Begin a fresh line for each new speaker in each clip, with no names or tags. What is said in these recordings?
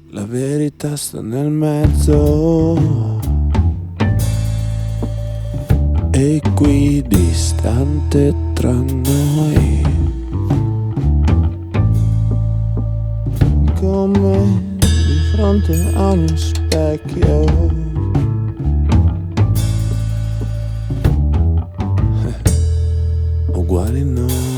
La verità sta nel mezzo, equidistante tra noi, come di fronte a uno specchio. Uguali noi.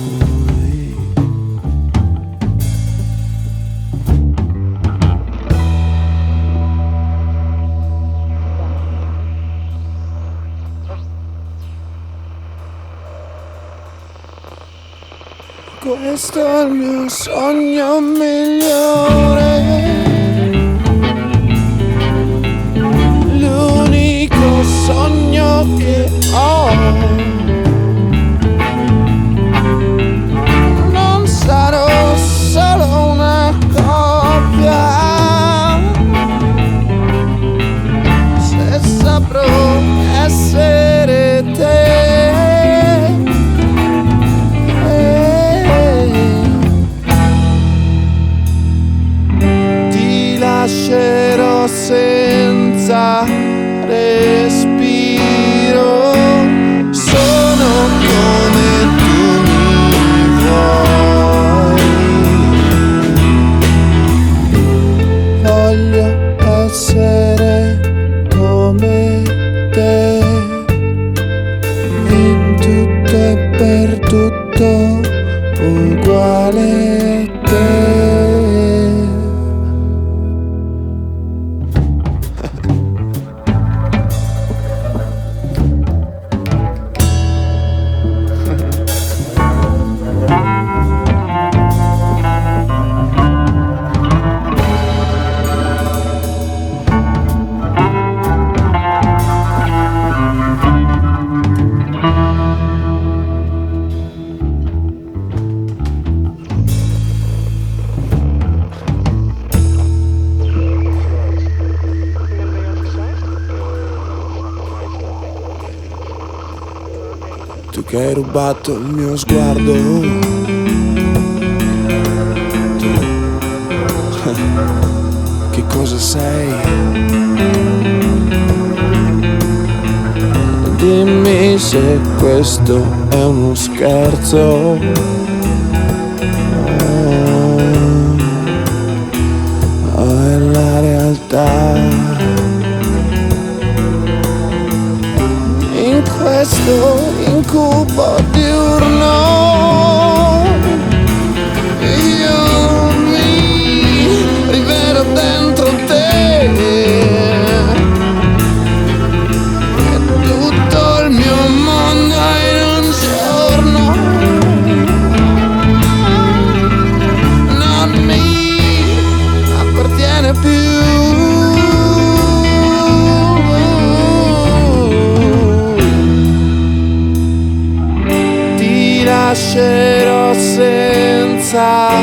Questo è il mio sogno migliore, l'unico sogno che ho. Non sarò solo una coppia, se saprò essere te. Lascerò senza respiro, sono come tu mi vuoi. Voglio essere come te, in tutto e per tutto uguale a te. Tu che hai rubato il mio sguardo, tu che cosa sei? Dimmi se questo è uno scherzo o è la realtà. In questo incubo diurno io mi rivedo dentro te e tutto il mio mondo in un giorno non mi appartiene più. Lascerò senza